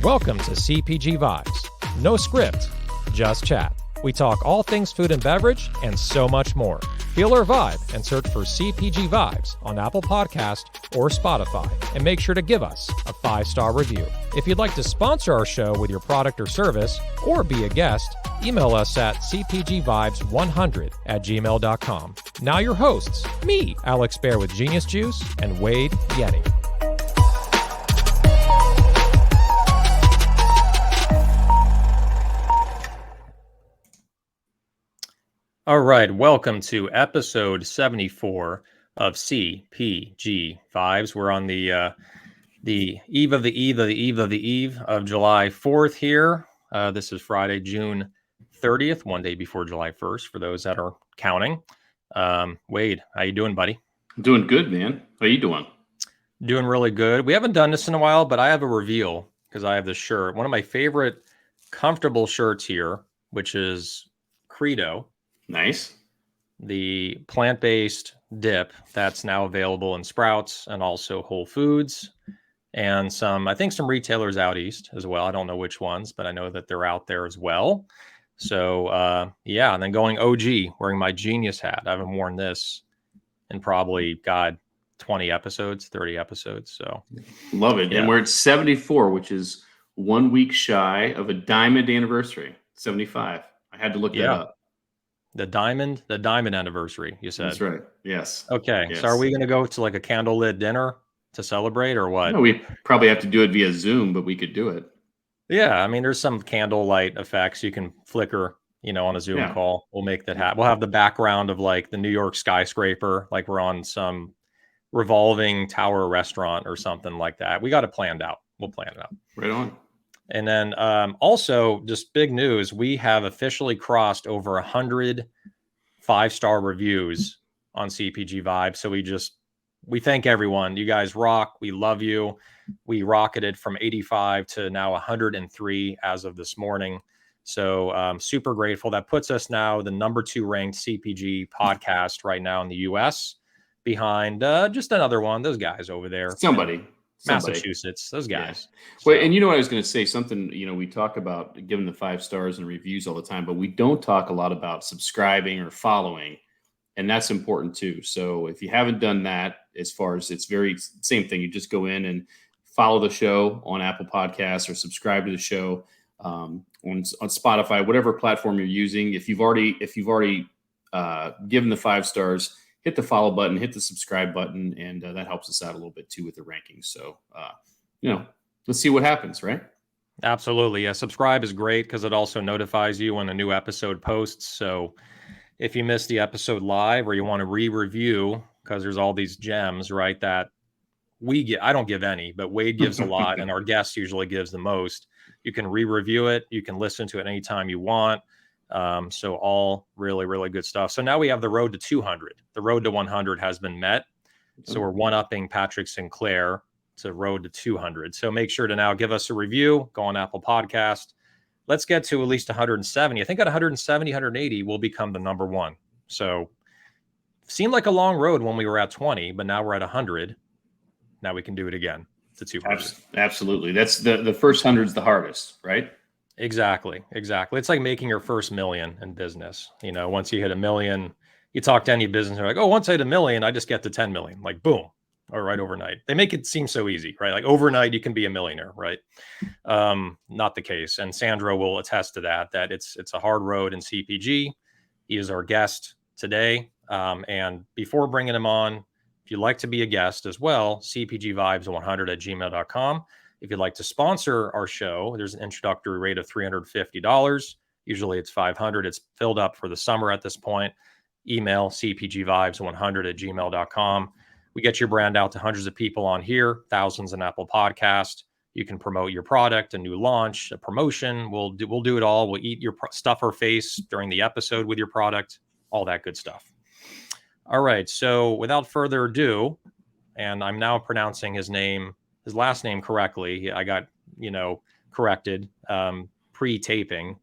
Welcome to CPG Vibes. No script, just chat. We talk all things food and beverage and so much more. Feel our vibe and search for CPG Vibes on Apple Podcast or Spotify, and make sure to give us a 5-star review. If you'd like to sponsor our show with your product or service, or be a guest, email us at cpgvibes100@gmail.com. Now your hosts, me, Alex Baer with Genius Juice, and Wade Yenny. All right, welcome to episode 74 of CPG Vibes. We're on the eve of the eve of the eve of the eve of July 4th here. This is Friday, June 30th, one day before July 1st, for those that are counting. Wade, how you doing, buddy? I'm doing good, man. How you doing? Doing really good. We haven't done this in a while, but I have a reveal because I have this shirt. One of my favorite comfortable shirts here, which is Credo. Nice. The plant-based dip that's now available in Sprouts and also Whole Foods, and I think some retailers out east as well. I don't know which ones, but I know that they're out there as well. So yeah, and then going OG, wearing my Genius hat. I haven't worn this in probably 20 episodes, 30 episodes. So love it. Yeah. And we're at 74, which is 1 week shy of a diamond anniversary. 75. I had to look that up. The diamond anniversary, you said. That's right. Yes. Okay. Yes. So are we going to go to like a candlelit dinner to celebrate or what? No, we probably have to do it via Zoom, but we could do it. Yeah. I mean, there's some candlelight effects you can flicker, on a Zoom call. We'll make that happen. We'll have the background of like the New York skyscraper, like we're on some revolving tower restaurant or something like that. We got it planned out. We'll plan it out. Right on. And then also just big news, we have officially crossed over 100 5-star reviews on CPG Vibe. So we thank everyone. You guys rock. We love you. We rocketed from 85 to now 103 as of this morning. So super grateful. That puts us now the number 2 ranked CPG podcast right now in the US, behind just another one, those guys over there. Somebody. Massachusetts, those guys. Yeah. Well, and I was going to say something, we talk about giving the 5 stars and reviews all the time, but we don't talk a lot about subscribing or following. And that's important too. So if you haven't done that, as far as it's very same thing, you just go in and follow the show on Apple Podcasts or subscribe to the show on Spotify, whatever platform you're using. If you've already given the 5 stars, hit the follow button, hit the subscribe button, and that helps us out a little bit too with the rankings. So, let's see what happens, right? Absolutely. Yeah. Subscribe is great because it also notifies you when a new episode posts. So if you missed the episode live or you want to re-review, because there's all these gems, right, that I don't give any, but Wade gives a lot and our guest usually gives the most. You can re-review it. You can listen to it anytime you want. So all really, really good stuff. So now we have the road to 200. The road to 100 has been met. So we're one-upping Patrick Sinclair to road to 200. So make sure to now give us a review. Go on Apple Podcast. Let's get to at least 170. I think at 170, 180, we'll become the number 1. So seemed like a long road when we were at 20, but now we're at 100. Now we can do it again to 200. Absolutely. That's the first 100's the hardest, right? Exactly. It's like making your first million in business. Once you hit $1 million, you talk to any business, they're like, oh, once I hit $1 million, I just get to 10 million, like boom, or right overnight. They make it seem so easy, right? Like overnight, you can be a millionaire, right? Not the case. And Sandro will attest to that it's a hard road in CPG. He is our guest today. And before bringing him on, if you'd like to be a guest as well, cpgvibes100@gmail.com. If you'd like to sponsor our show, there's an introductory rate of $350. Usually it's $500. It's filled up for the summer at this point. Email cpgvibes100@gmail.com. We get your brand out to hundreds of people on here, thousands in Apple Podcast. You can promote your product, a new launch, a promotion. We'll do it all. We'll eat your stuff or face during the episode with your product, all that good stuff. All right. So without further ado, and I'm now pronouncing his last name correctly. I got, corrected pre-taping.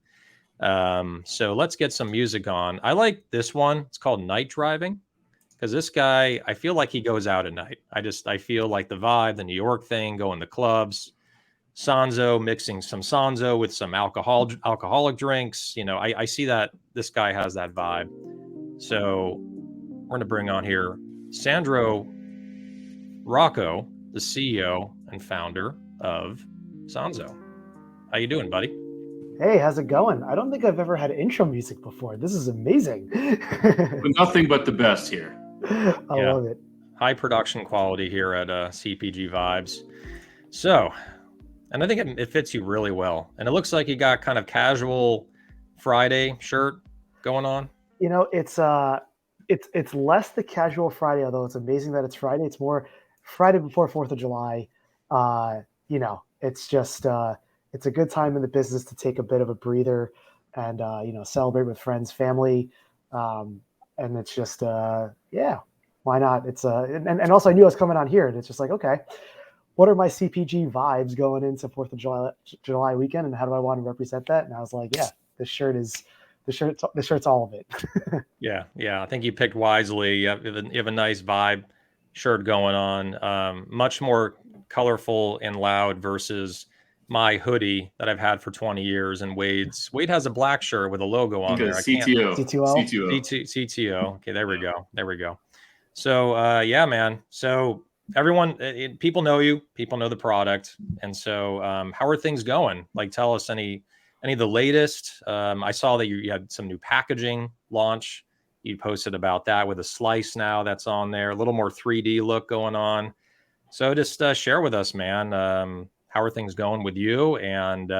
So let's get some music on. I like this one. It's called Night Driving, because this guy, I feel like he goes out at night. I feel like the vibe, the New York thing, going to clubs. Sanzo, mixing some Sanzo with some alcoholic drinks. I see that this guy has that vibe. So we're going to bring on here Sandro Roco, the CEO and founder of Sanzo. How you doing, buddy? Hey, how's it going? I don't think I've ever had intro music before. This is amazing. Nothing but the best here. I love it. High production quality here at CPG Vibes. So, and I think it fits you really well. And it looks like you got kind of casual Friday shirt going on. It's less the casual Friday, although it's amazing that it's Friday. It's more Friday before 4th of July. It's just it's a good time in the business to take a bit of a breather and celebrate with friends, family, and it's just why not? It's and also I knew I was coming on here, and it's just like, okay, what are my CPG vibes going into 4th of July weekend, and how do I want to represent that? And I was like, yeah, this shirt's all of it. Yeah. I think you picked wisely. You have a nice vibe shirt going on. Much more colorful and loud versus my hoodie that I've had for 20 years. And Wade has a black shirt with a logo on there. CTO. CTO. Okay, there we go. So yeah, man. So everyone, people know you. People know the product. And so, how are things going? Like, tell us any of the latest. I saw that you had some new packaging launch. You posted about that with a slice now that's on there, a little more 3D look going on. So just share with us, man. How are things going with you, and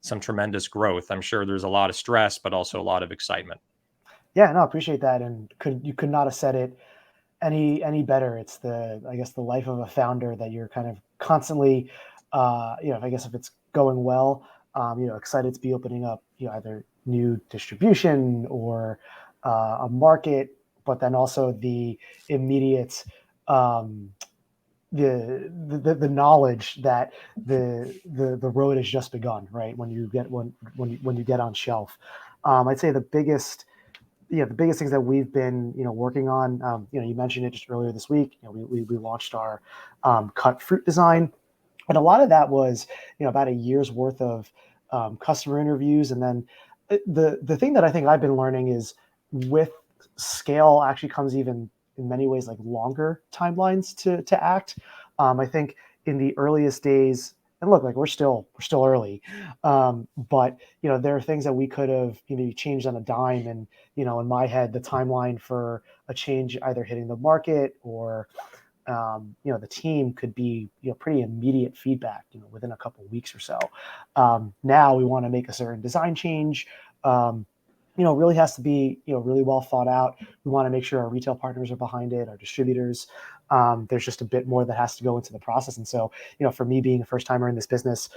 some tremendous growth? I'm sure there's a lot of stress, but also a lot of excitement. Yeah, no, I appreciate that. And you could not have said it any better. It's I guess the life of a founder that you're kind of constantly, I guess if it's going well, excited to be opening up, either new distribution or a market, but then also the immediate, the knowledge that the road has just begun, right? When you get on shelf, I'd say the biggest things that we've been working on, you mentioned it just earlier this week. We launched our cut fruit design, and a lot of that was about a year's worth of customer interviews. And then the thing that I think I've been learning is, with scale actually comes even in many ways like longer timelines to act. I think in the earliest days, and look, like we're still early, but there are things that we could have changed on a dime. And in my head, the timeline for a change either hitting the market or the team could be pretty immediate feedback within a couple of weeks or so. Now we want to make a certain design change. Really has to be really well thought out. We want to make sure our retail partners are behind it, our distributors. There's just a bit more that has to go into the process. And so, for me being a first timer in this business,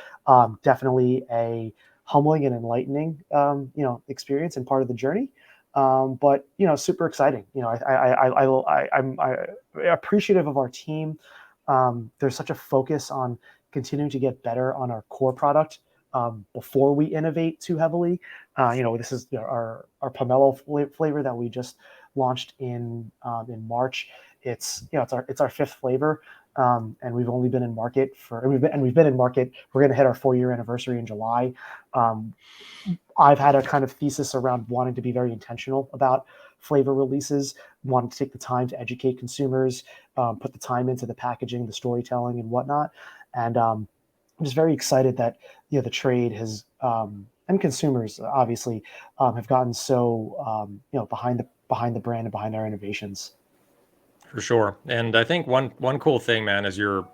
definitely a humbling and enlightening, experience and part of the journey. But super exciting. I'm appreciative of our team. There's such a focus on continuing to get better on our core product before we innovate too heavily. This is our pomelo flavor that we just launched in March. It's our fifth flavor, and we've only been in market we've been in market. We're going to hit our 4-year anniversary in July. I've had a kind of thesis around wanting to be very intentional about flavor releases, wanting to take the time to educate consumers, put the time into the packaging, the storytelling, and whatnot. And I'm just very excited that the trade has and consumers obviously have gotten so behind the brand and behind our innovations. For sure. And I think one cool thing, man, is you're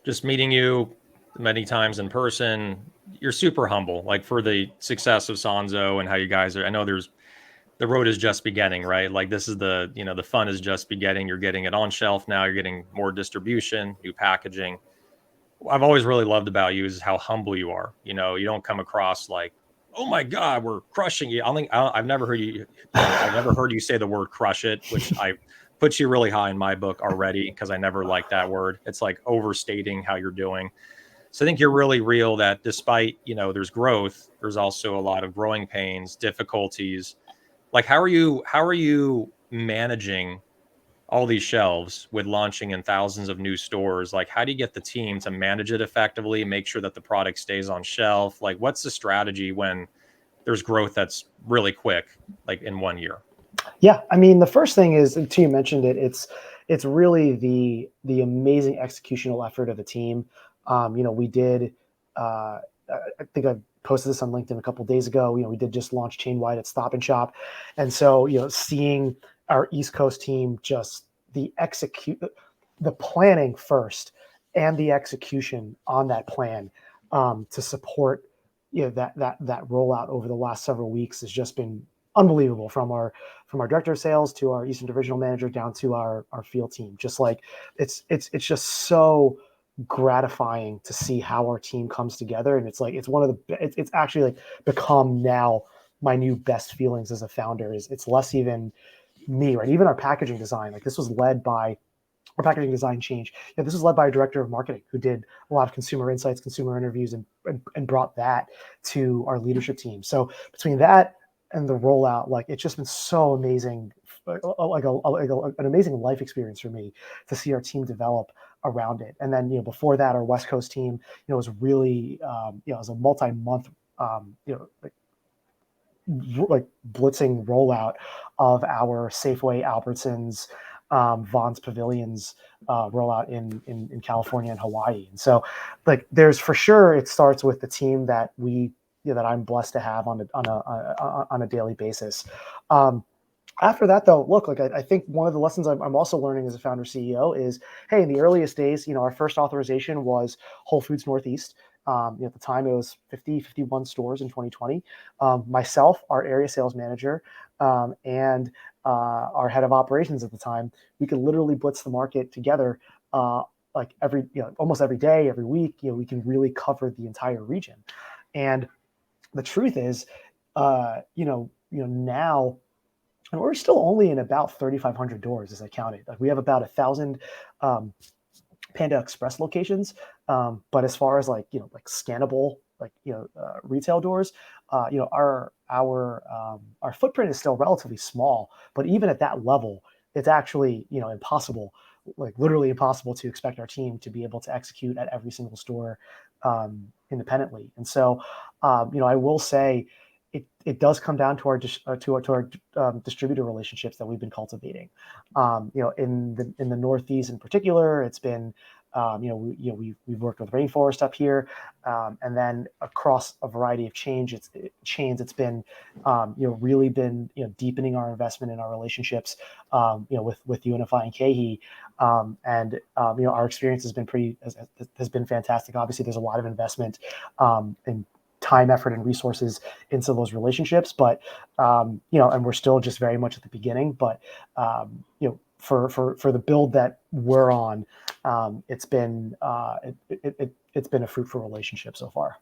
just meeting you many times in person. You're super humble, like for the success of Sanzo and how you guys are. I know the road is just beginning, right? Like this is the fun is just beginning. You're getting it on shelf now. You're getting more distribution, new packaging. What I've always really loved about you is how humble you are. You don't come across like, oh my God, we're crushing you. I've never heard I've never heard you say the word crush it, which I puts you really high in my book already, because I never liked that word. It's like overstating how you're doing. So I think you're really real that despite, there's growth, there's also a lot of growing pains, difficulties. Like how are you managing all these shelves with launching in thousands of new stores. Like, how do you get the team to manage it effectively, make sure that the product stays on shelf? Like, what's the strategy when there's growth that's really quick, like in 1 year? Yeah, I mean, the first thing is, and you mentioned it, it's really the amazing executional effort of the team. We did. I think I posted this on LinkedIn a couple of days ago. We did just launch chain wide at Stop and Shop, and so seeing our East Coast team just the planning first and the execution on that plan to support that rollout over the last several weeks has just been unbelievable, from our director of sales to our Eastern divisional manager down to our field team. Just like it's just so gratifying to see how our team comes together, and it's one of the it's actually like become now my new best feelings as a founder. Is it's less even me, right? Even our packaging design, like this was led by our packaging design change. This was led by a director of marketing who did a lot of consumer insights, consumer interviews, and brought that to our leadership team. So between that and the rollout, like it's just been so amazing, an amazing life experience for me to see our team develop around it. And then before that, our West Coast team was really it was a multi-month like blitzing rollout of our Safeway, Albertsons, Vaughn's Pavilions rollout in California and Hawaii. And so, like, there's for sure it starts with the team that that I'm blessed to have on a daily basis. After that, though, look, like I think one of the lessons I'm also learning as a founder CEO is, hey, in the earliest days, our first authorization was Whole Foods Northeast. At the time, it was 51 stores in 2020. Myself, our area sales manager, and our head of operations at the time, we could literally blitz the market together, like almost every day, every week. We can really cover the entire region. And the truth is, now. And we're still only in about 3,500 doors, as I counted. Like we have about 1,000 Panda Express locations, but as far as like scannable retail doors, our footprint is still relatively small. But even at that level, it's actually impossible, like literally impossible, to expect our team to be able to execute at every single store independently. And so, I will say, it does come down to our distributor relationships that we've been cultivating. In the Northeast in particular, it's been we've worked with Rainforest up here, and then across a variety of chains. It's been really been deepening our investment in our relationships with Unify and KeHE, and our experience has been fantastic. Obviously, there's a lot of investment in time, effort, and resources into those relationships, but and we're still just very much at the beginning. But for the build that we're on, it's been it's been a fruitful relationship so far.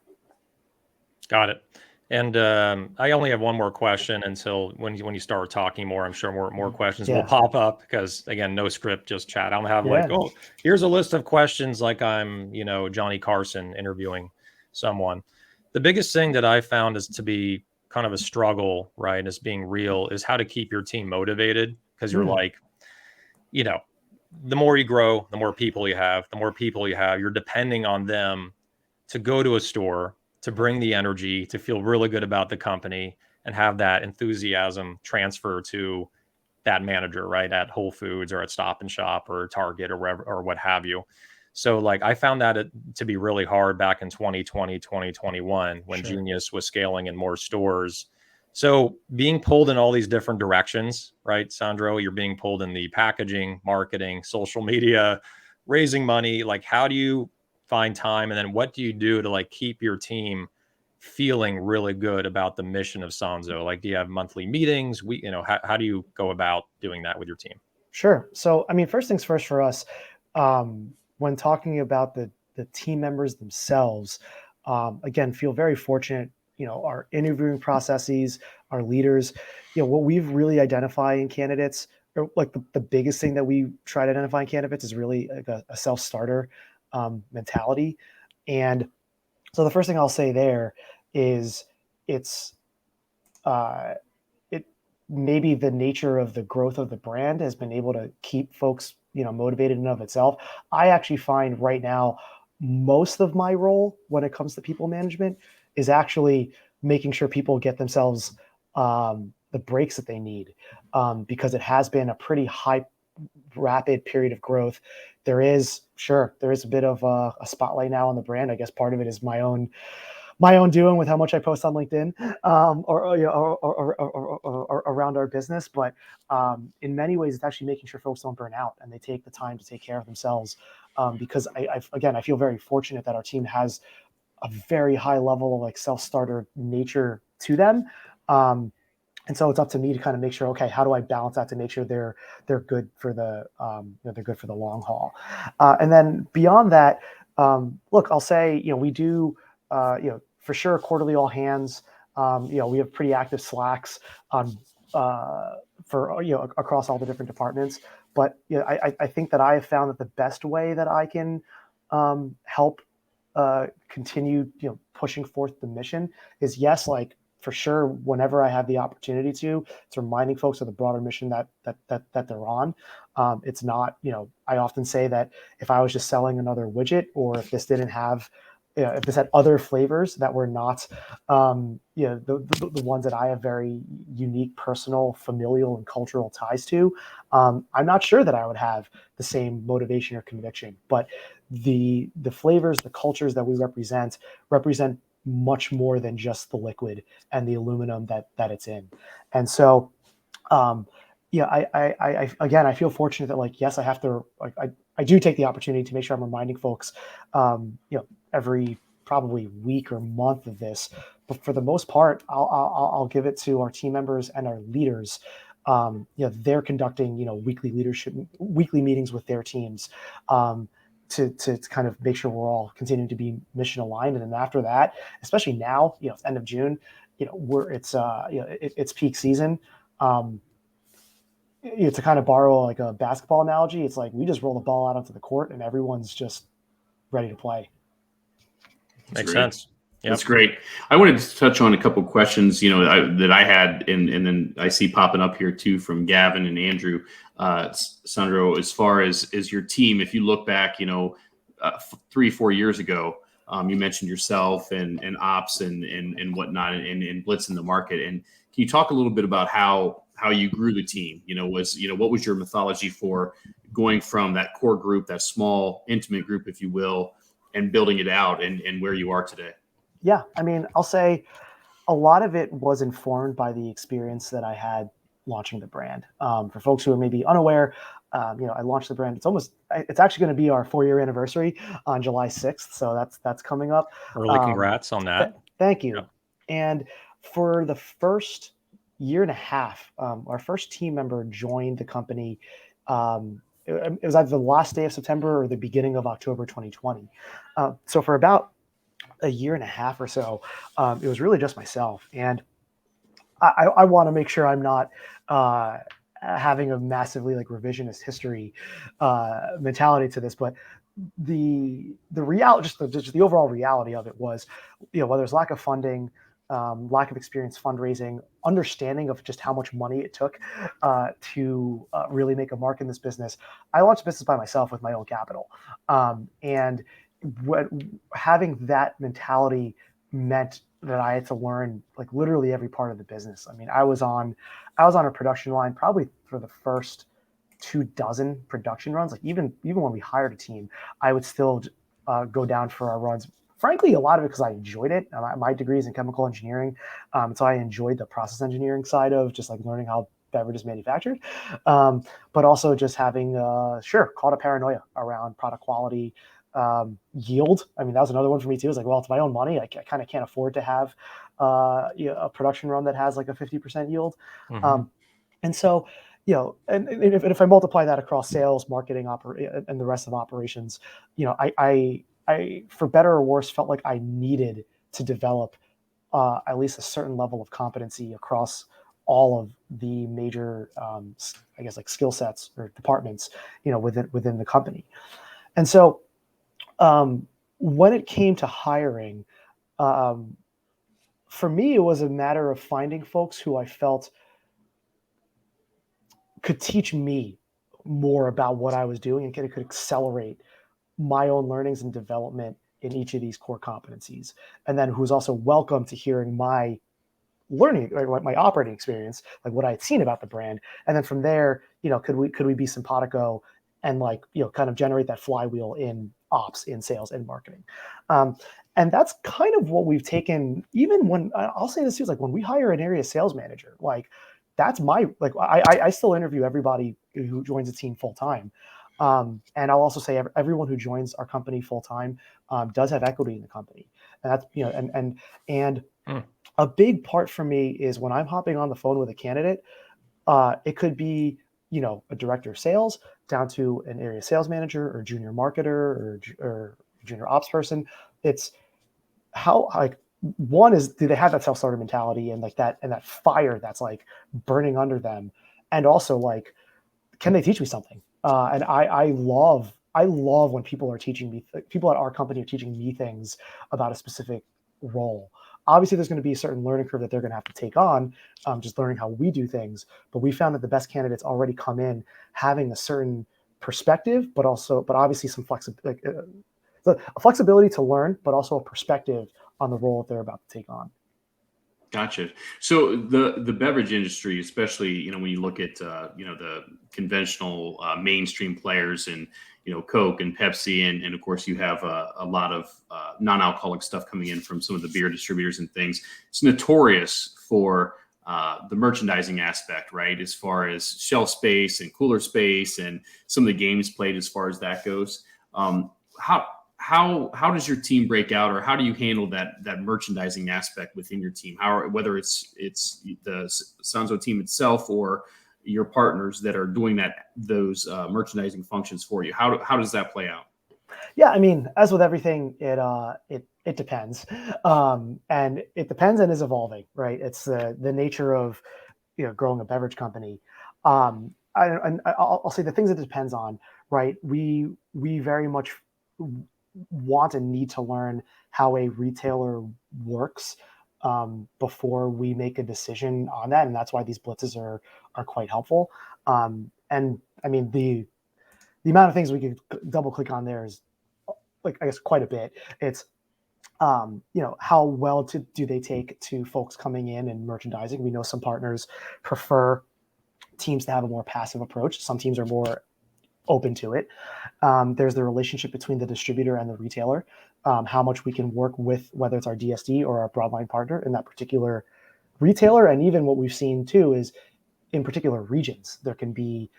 Got it. And I only have one more question until when you start talking more. I'm sure more questions will pop up because, again, no script, just chat. I don't have oh, here's a list of questions like I'm Johnny Carson interviewing someone. The biggest thing that I found is to be kind of a struggle, right, as being real, is how to keep your team motivated, because you're like, the more you grow, the more people you have. The more people you have, you're depending on them to go to a store, to bring the energy, to feel really good about the company, and have that enthusiasm transfer to that manager, right, at Whole Foods or at Stop and Shop or Target or wherever or what have you. So like I found that to be really hard back in 2020, 2021 when Genius was scaling in more stores. So being pulled in all these different directions, right, Sandro, you're being pulled in the packaging, marketing, social media, raising money. Like, how do you find time? And then what do you do to like keep your team feeling really good about the mission of Sanzo? Like, do you have monthly meetings? How do you go about doing that with your team? Sure. So, I mean, first things first for us, when talking about the team members themselves, again, feel very fortunate. Our interviewing processes, our leaders, what we've really identified in candidates, or like the biggest thing that we try to identify in candidates is really like a self-starter mentality. And so the first thing I'll say there is it's maybe the nature of the growth of the brand has been able to keep folks, motivated in and of itself. I actually find right now most of my role when it comes to people management is actually making sure people get themselves the breaks that they need, because it has been a pretty high, rapid period of growth. There is a bit of a spotlight now on the brand. I guess part of it is my own doing with how much I post on LinkedIn, or around our business. But in many ways, it's actually making sure folks don't burn out and they take the time to take care of themselves. Because I feel very fortunate that our team has a very high level of like self-starter nature to them. And so it's up to me to kind of make sure, okay, how do I balance that to make sure they're good for the they're good for the long haul. And then beyond that, look, I'll say, we do for sure quarterly all hands. We have pretty active Slacks on for across all the different departments. But I think that I have found that the best way that I can help continue pushing forth the mission is, yes, like, for sure, whenever I have the opportunity to, it's reminding folks of the broader mission that they're on. It's not, I often say that if I was just selling another widget, or if this didn't have, if this had other flavors that were not, the ones that I have very unique, personal, familial, and cultural ties to, I'm not sure that I would have the same motivation or conviction. But the flavors, the cultures that we represent much more than just the liquid and the aluminum that it's in. And so, I again, I feel fortunate that, like, yes, I have to, like, I do take the opportunity to make sure I'm reminding folks, every probably week or month of this, but for the most part, I'll give it to our team members and our leaders. They're conducting, weekly meetings with their teams, to kind of make sure we're all continuing to be mission aligned. And then after that, especially now, it's end of June, it's peak season. To kind of borrow like a basketball analogy, it's like we just roll the ball out onto the court and everyone's just ready to play. Makes sense. Yep. That's great. I wanted to touch on a couple of questions, that I had, and then I see popping up here too from Gavin and Andrew. Sandro, as far as your team, if you look back, 3-4 years ago, you mentioned yourself and ops and whatnot, and blitz in the market. And can you talk a little bit about how you grew the team? What was your methodology for going from that core group, that small, intimate group, if you will, and building it out and where you are today? Yeah, I mean, I'll say a lot of it was informed by the experience that I had launching the brand. For folks who are maybe unaware, I launched the brand. It's actually going to be our 4-year anniversary on July 6th. So that's coming up. Early congrats on that. Thank you. Yeah. And for the first year and a half, our first team member joined the company. It was either the last day of September or the beginning of October 2020. So for about a year and a half or so, it was really just myself. And I want to make sure I'm not having a massively like revisionist history mentality to this, but the reality, just the overall reality of it was, whether it's lack of funding, lack of experience fundraising, understanding of just how much money it took to really make a mark in this business. I launched a business by myself with my own capital, and having that mentality meant that I had to learn like literally every part of the business. I mean, I was on a production line probably for the first 24 production runs. Like even when we hired a team, I would still go down for our runs. Frankly, a lot of it because I enjoyed it. My degree is in chemical engineering, so I enjoyed the process engineering side of just like learning how beverage is manufactured, but also just having called a paranoia around product quality, yield. I mean, that was another one for me too. It's like, well, it's my own money. I kind of can't afford to have a production run that has like a 50% yield. Mm-hmm. And so, and if I multiply that across sales, marketing, and the rest of operations, I for better or worse felt like I needed to develop at least a certain level of competency across all of the major, I guess, like skill sets or departments, within the company. And so, when it came to hiring, for me, it was a matter of finding folks who I felt could teach me more about what I was doing and could accelerate my own learnings and development in each of these core competencies. And then who's also welcome to hearing my learning, or my operating experience, like what I had seen about the brand. And then from there, could we be simpatico and kind of generate that flywheel in ops, in sales, and marketing. And that's kind of what we've taken, even when I'll say this too, is like when we hire an area sales manager, that's I still interview everybody who joins the team full time. And I'll also say everyone who joins our company full time does have equity in the company. And that's, and a big part for me is when I'm hopping on the phone with a candidate, it could be, a director of sales down to an area sales manager or junior marketer or junior ops person. It's how, one is, do they have that self-starter mentality and that fire that's burning under them? And also can they teach me something? And I love when people are teaching me, people at our company are teaching me things about a specific role. Obviously, there's going to be a certain learning curve that they're going to have to take on, just learning how we do things. But we found that the best candidates already come in having a certain perspective, but obviously some flexibility, a flexibility to learn, but also a perspective on the role that they're about to take on. Gotcha. So the beverage industry, especially, when you look at, the conventional mainstream players and, Coke and Pepsi, and of course you have a lot of non-alcoholic stuff coming in from some of the beer distributors and things. It's notorious for the merchandising aspect, right? As far as shelf space and cooler space and some of the games played as far as that goes. How does your team break out, or how do you handle that merchandising aspect within your team? Whether it's the Sanzo team itself or your partners that are doing those merchandising functions for you, how does that play out? Yeah, I mean, as with everything, it depends, and it depends and is evolving, right? It's the nature of growing a beverage company. I'll say the things it depends on, right? We very much want and need to learn how a retailer works before we make a decision on that, and that's why these blitzes are quite helpful. And I mean, the amount of things we could double click on there is I guess quite a bit. It's how well do they take to folks coming in and merchandising. We know some partners prefer teams to have a more passive approach. Some teams are more open to it. There's the relationship between the distributor and the retailer, how much we can work with, whether it's our DSD or our broadline partner in that particular retailer. And even what we've seen too is in particular regions, there can be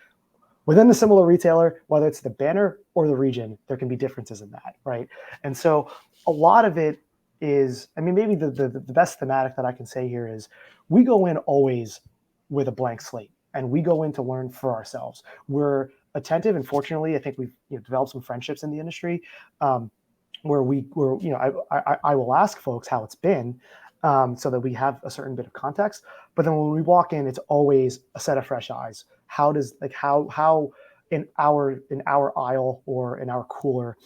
within the similar retailer, whether it's the banner or the region, there can be differences in that, right? And so a lot of it is, I mean, maybe the best thematic that I can say here is we go in always with a blank slate, and we go in to learn for ourselves. We're attentive, and fortunately, I think we've developed some friendships in the industry where I will ask folks how it's been, so that we have a certain bit of context. But then when we walk in, it's always a set of fresh eyes. How does how in our aisle or in our cooler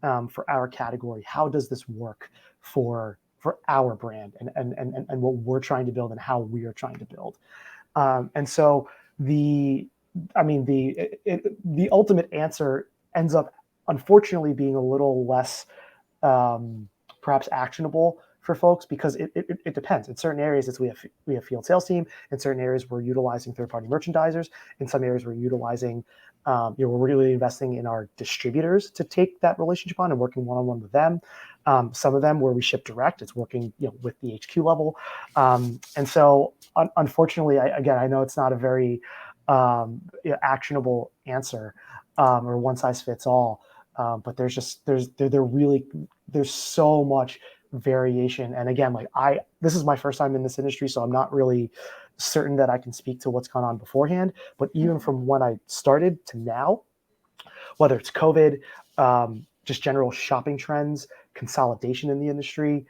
for our category, how does this work for our brand and what we're trying to build and how we are trying to build? And so the ultimate answer ends up unfortunately being a little less perhaps actionable for folks, because it depends. In certain areas, we have field sales team. In certain areas, we're utilizing third-party merchandisers. In some areas, we're utilizing, we're really investing in our distributors to take that relationship on and working one-on-one with them. Some of them where we ship direct, it's working with the HQ level. And so, unfortunately, I know it's not a very actionable answer or one size fits all. But there's so much variation. And again, this is my first time in this industry, so I'm not really certain that I can speak to what's gone on beforehand. But even from when I started to now, whether it's COVID, just general shopping trends, consolidation in the industry,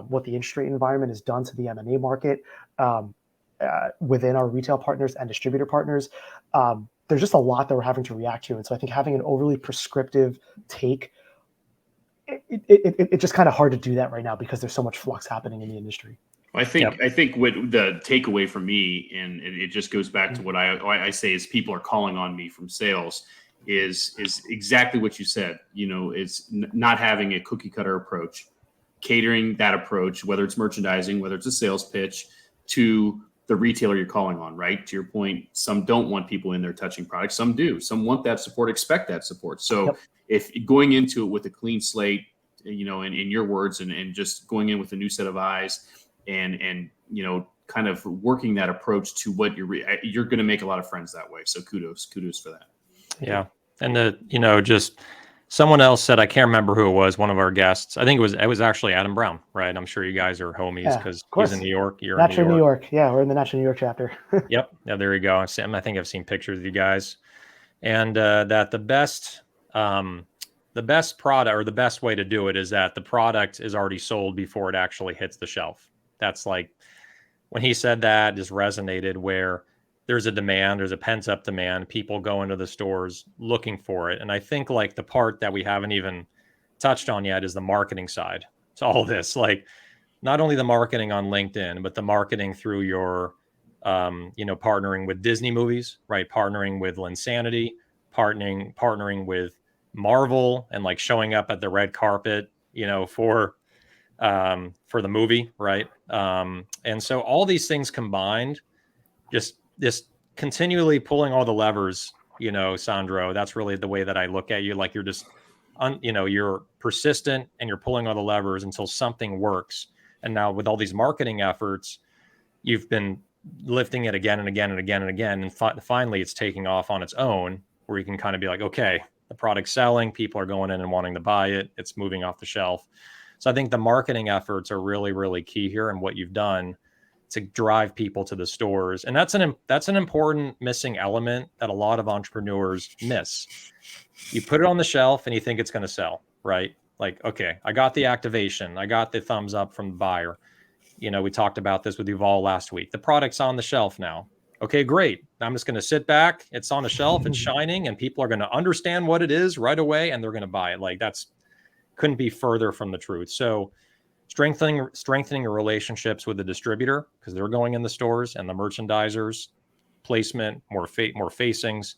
what the interest rate environment has done to the M&A market within our retail partners and distributor partners, there's just a lot that we're having to react to. And so I think having an overly prescriptive take, it's just kind of hard to do that right now because there's so much flux happening in the industry. I think what the takeaway from me, and it just goes back to what I say is people are calling on me from sales is exactly what you said. It's not having a cookie cutter approach, catering that approach, whether it's merchandising, whether it's a sales pitch, to the retailer you're calling on. Right, to your point, some don't want people in there touching products, some do. Some want that support, expect that support. So if going into it with a clean slate, in your words, and just going in with a new set of eyes, and kind of working that approach to what you're going to make a lot of friends that way. So kudos for that. Yeah. And just someone else said, I can't remember who it was, one of our guests. I think it was actually Adam Brown, right? I'm sure you guys are homies because he's in New York. You're Natural in New York. Yeah, we're in the Natural New York chapter. Yep. Yeah, there you go. I think I've seen pictures of you guys. And that the best product, or the best way to do it, is that the product is already sold before it actually hits the shelf. That's like, when he said that, just resonated, where there's a pent up demand. People go into the stores looking for it. And I think like the part that we haven't even touched on yet is the marketing side to all this. Like, not only the marketing on LinkedIn, but the marketing through your, partnering with Disney movies, right? Partnering with Linsanity, partnering with Marvel, and like showing up at the red carpet, for the movie, right? And so all these things combined, just continually pulling all the levers, Sandro, that's really the way that I look at you. Like, you're just, you're persistent and you're pulling all the levers until something works. And now with all these marketing efforts, you've been lifting it again and again and again and again. And finally it's taking off on its own, where you can kind of be like, okay, the product's selling, people are going in and wanting to buy it. It's moving off the shelf. So I think the marketing efforts are really, really key here, and what you've done to drive people to the stores. And that's an important missing element that a lot of entrepreneurs miss. You put it on the shelf and you think it's going to sell, right? Like, okay, I got the activation, I got the thumbs up from the buyer. We talked about this with Yuval last week. The product's on the shelf now. Okay, great. I'm just going to sit back. It's on the shelf. It's shining, and people are going to understand what it is right away, and they're going to buy it. Like, that's couldn't be further from the truth. So strengthening your relationships with the distributor, because they're going in the stores, and the merchandisers, placement, more facings.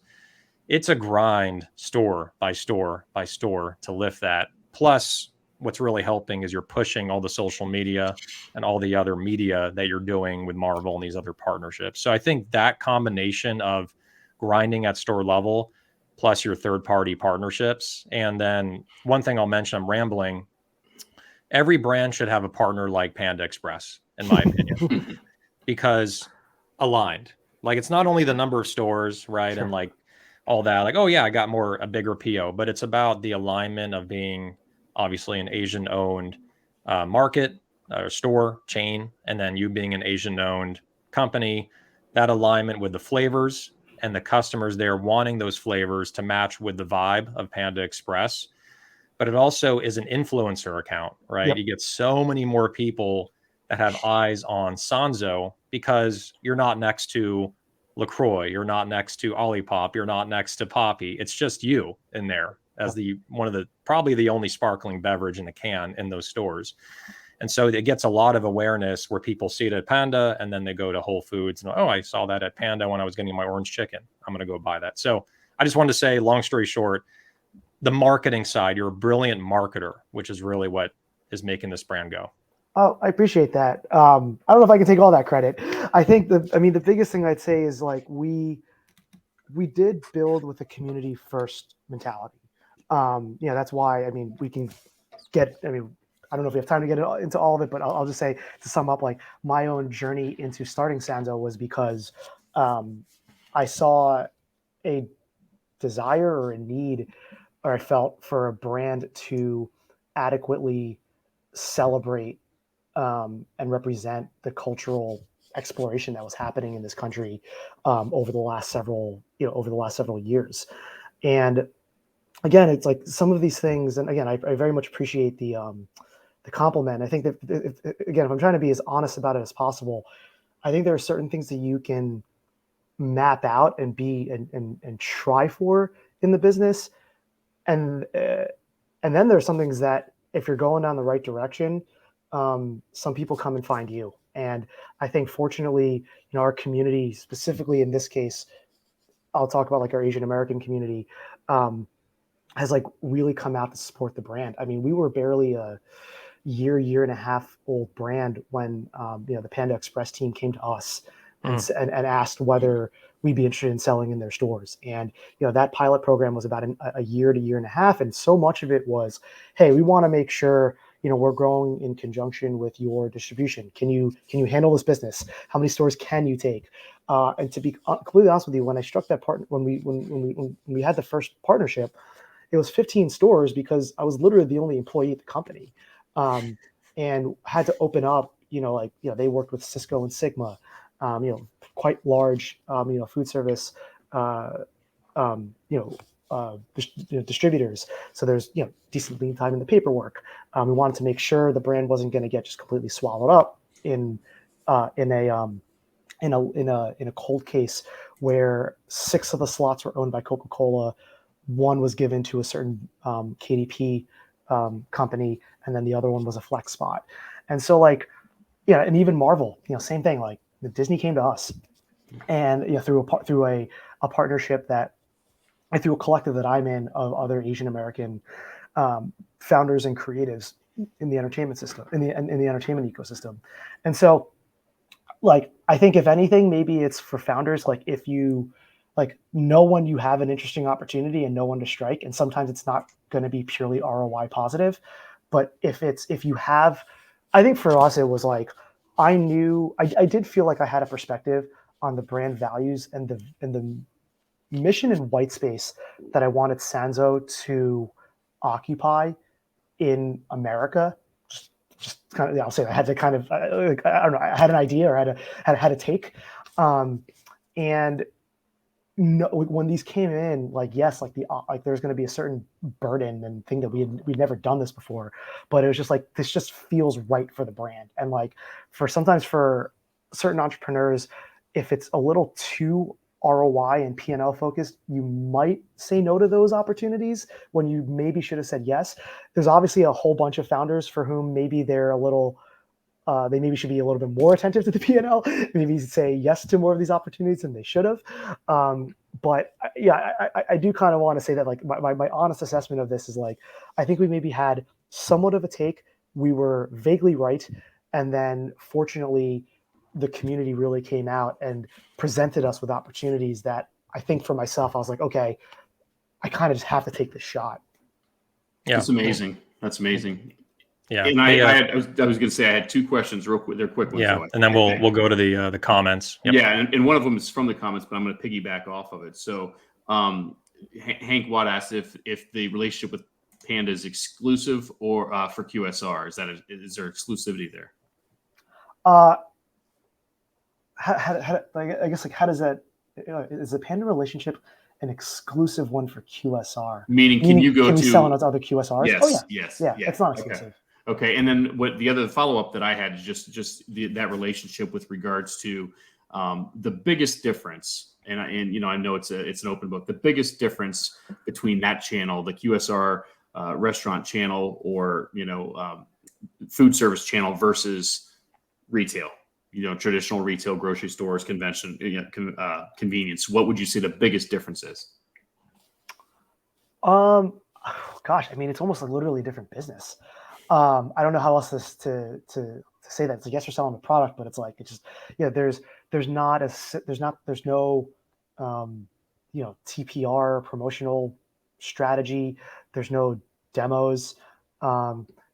It's a grind, store by store by store, to lift that. Plus, what's really helping is you're pushing all the social media and all the other media that you're doing with Marvel and these other partnerships. So I think that combination of grinding at store level, plus your third-party partnerships. And then one thing I'll mention, I'm rambling, every brand should have a partner like Panda Express, in my opinion, because aligned. Like, it's not only the number of stores, right? Sure. And like all that, like, oh yeah, I got a bigger PO, but it's about the alignment of being obviously an Asian-owned market or store chain, and then you being an Asian-owned company. That alignment with the flavors and the customers there wanting those flavors to match with the vibe of Panda Express. But it also is an influencer account, right? Yep. You get so many more people that have eyes on Sanzo because you're not next to LaCroix, you're not next to Olipop, you're not next to Poppy. It's just you in there as probably the only sparkling beverage in the can in those stores. And so it gets a lot of awareness where people see it at Panda, and then they go to Whole Foods and, oh, I saw that at Panda when I was getting my orange chicken. I'm going to go buy that. So I just wanted to say, long story short, the marketing side, you're a brilliant marketer, which is really what is making this brand go. Oh, I appreciate that. I don't know if I can take all that credit. I think the biggest thing I'd say is, like, we did build with a community first mentality. That's why, we can get, I don't know if we have time to get into all of it, but I'll just say, to sum up, like, my own journey into starting Sanzo was because I saw a desire or a need, or I felt, for a brand to adequately celebrate and represent the cultural exploration that was happening in this country over the last several years. And again, it's like some of these things, and again, I very much appreciate the compliment. I think that if I'm trying to be as honest about it as possible, I think there are certain things that you can map out and be and try for in the business, and then there's some things that, if you're going down the right direction, some people come and find you, And I think fortunately, our community, specifically in this case, I'll talk about like our Asian American community, has like really come out to support the brand. I mean, we were barely a year and a half old brand when the Panda Express team came to us and asked whether we'd be interested in selling in their stores. And that pilot program was about a year to year and a half, and so much of it was, hey, we want to make sure we're growing in conjunction with your distribution. Can you handle this business? How many stores can you take? And to be completely honest with you, when I struck that partner, when we had the first partnership, it was 15 stores because I was literally the only employee at the company, and had to open up. They worked with Cisco and Sigma, quite large, food service, distributors. So there's decent lead time in the paperwork. We wanted to make sure the brand wasn't going to get just completely swallowed up in a cold case where 6 of the slots were owned by Coca-Cola, 1 was given to a certain KDP company, and then the other one was a flex spot. And so and even Marvel, same thing. Like Disney came to us, and through a partnership through a collective that I'm in of other Asian American founders and creatives in the entertainment system, in the entertainment ecosystem. And so, I think if anything, maybe it's for founders, if you know when you have an interesting opportunity and know when to strike, and sometimes it's not going to be purely ROI positive, but if you have, I think for us, it was I did feel like I had a perspective on the brand values and the mission and white space that I wanted Sanzo to occupy in America. Just kind of, I'll say I had to kind of, I don't know, I had an idea or had a take, and no, when these came in, yes, there's going to be a certain burden and thing that we'd never done this before, but it was just this just feels right for the brand. And sometimes for certain entrepreneurs, if it's a little too ROI and P&L focused, you might say no to those opportunities when you maybe should have said yes. There's obviously a whole bunch of founders for whom maybe they're a little, they maybe should be a little bit more attentive to the P&L, maybe say yes to more of these opportunities than they should have. But yeah, I do kind of want to say that my honest assessment of this is I think we maybe had somewhat of a take. We were vaguely right. And then fortunately, the community really came out and presented us with opportunities that I think for myself, I was like, okay, I kind of just have to take this shot. Yeah. That's amazing. That's amazing. Yeah. And I was going to say, I had 2 questions real quick. They're quick ones. Yeah. And then we'll go to the comments. Yep. Yeah. And one of them is from the comments, but I'm going to piggyback off of it. So Hank Watt asked if the relationship with Panda is exclusive or for QSR. Is there exclusivity there? I guess how does that, is the Panda relationship an exclusive one for QSR? Meaning can we sell on other QSRs? Yes. Yeah. It's not exclusive. Okay. And then what the other follow-up that I had is just that relationship with regards to the biggest difference. And I know it's an open book. The biggest difference between that channel, the QSR restaurant channel, or food service channel versus retail, traditional retail, grocery stores, convention, convenience. What would you say the biggest difference is? Gosh, I mean, it's almost literally a different business. I don't know how else to say that. It's yes, you're selling the product, but it's just there's no TPR promotional strategy. There's no demos.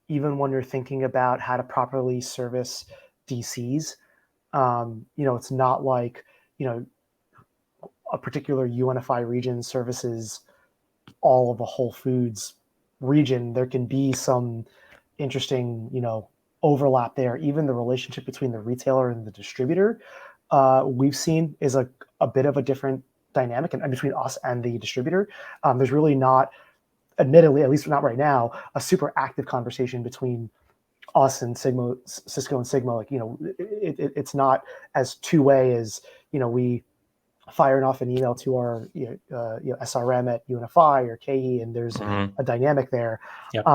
Even when you're thinking about how to properly service DCs, it's not like a particular UNFI region services all of a Whole Foods region. There can be some interesting overlap there. Even the relationship between the retailer and the distributor, we've seen is a bit of a different dynamic and between us and the distributor. There's really not, admittedly, at least not right now, a super active conversation between us and Cisco and Sigma. It's not as two-way as we firing off an email to our SRM at UNFI or KE, and there's a dynamic there. Yep.